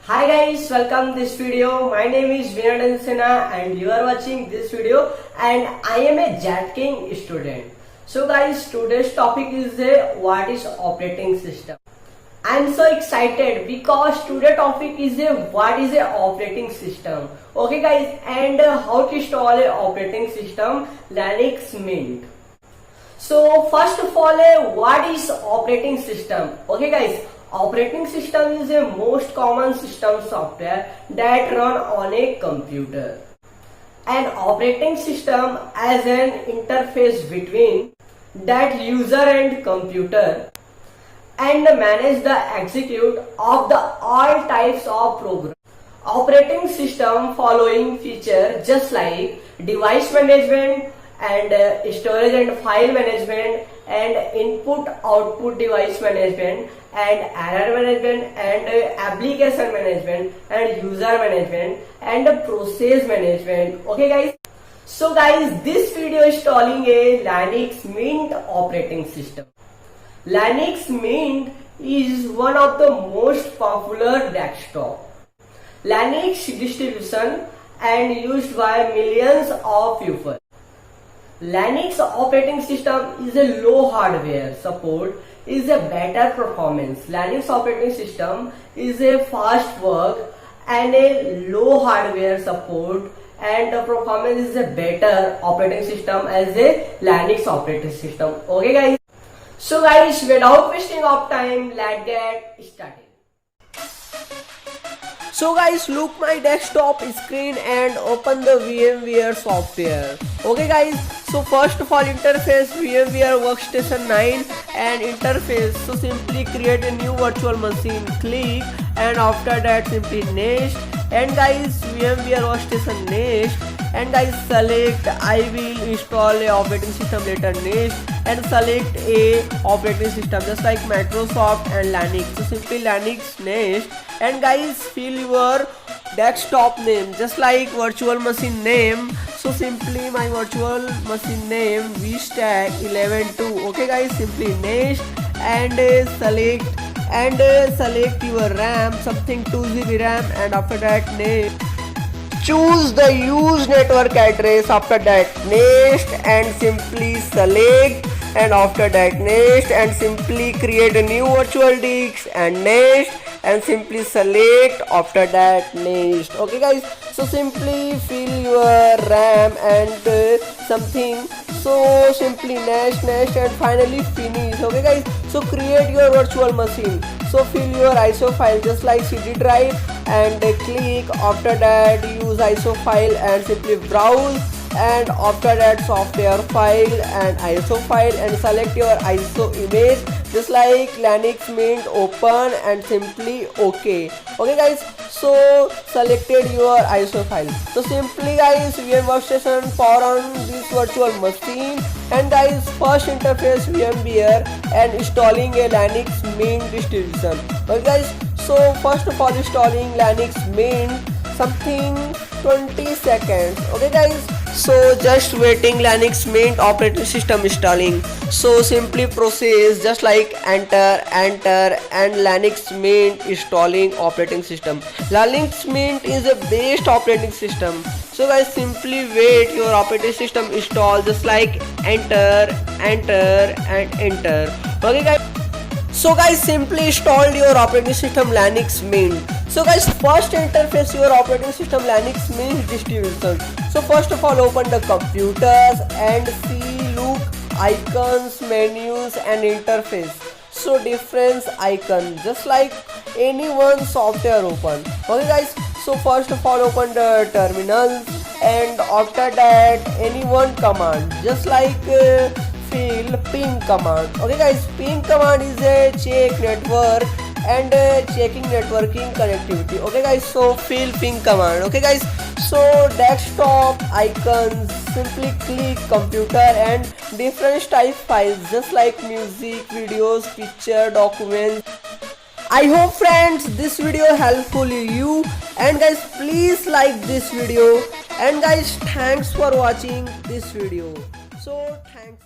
Hi guys, welcome to this video. My name is Vinod and you are watching this video and I am a Jetking student. So guys, today's topic is what is operating system. I am so excited because today's topic is what is a operating system. Okay guys, and how to install a operating system Linux Mint. So first of all, what is operating system? Okay guys, operating system is a most common system software that run on a computer. An operating system as an interface between that user and computer and manage the execute of the all types of programs. Operating system following feature just like device management and storage and file management and input output device management and error management and application management and user management and process management. Okay guys, so guys, this video is installing a Linux Mint operating system. Linux Mint is one of the most popular desktop Linux distribution and used by millions of people. Linux operating system is a low hardware support, is a better performance. Linux operating system is a fast work and a low hardware support, and the performance is a better operating system as a Linux operating system. Okay guys, so guys, without wasting of time, let's get started. So guys, look my desktop screen and open the VMware software. Okay guys, so first of all, interface VMware workstation 9 and interface. So simply create a new virtual machine, click, and after that simply next, and guys VMware workstation next, and guys select I will install a operating system later next, and select a operating system just like Microsoft and Linux. So simply Linux next, and guys fill your desktop name just like virtual machine name. So simply my virtual machine name vstack 11.2. Okay guys, simply next, and select your RAM, something 2 GB RAM, and after that next, choose the use network address, after that next, and simply select, and after that next, and simply create a new virtual disk, and next, and simply select, after that next. Okay guys, so simply fill your RAM and something, so simply next, and finally finish. Okay guys, so create your virtual machine, so fill your ISO file just like CD drive, and click, after that use ISO file, and simply browse, and after that software file and ISO file, and select your ISO image just like Linux Mint, open, and simply OK. Okay guys, so selected your ISO file. So simply guys, VM workstation power on this virtual machine, and guys first interface VMware and installing a Linux Mint distribution. Okay guys, so first of all installing Linux Mint, something 20 seconds. Okay guys, so just waiting Linux Mint operating system installing. So simply process just like enter, and Linux Mint installing operating system. Linux Mint is the best operating system. So guys, simply wait your operating system install just like enter, and enter. Okay guys, so guys, simply installed your operating system Linux Mint. So guys, first interface your operating system Linux Mint distribution. So first of all, open the computers and see look icons, menus, and interface. So different icon just like any one software open. Okay guys, so first of all open the terminal, and after that any one command just like fill ping command. Okay guys, ping command is a check network and checking networking connectivity. Okay guys, so fill ping command. Okay guys, so desktop icons, simply click computer and different type files just like music, videos, picture, documents. I hope friends this video helpful you, and guys please like this video, and guys thanks for watching this video. So thanks.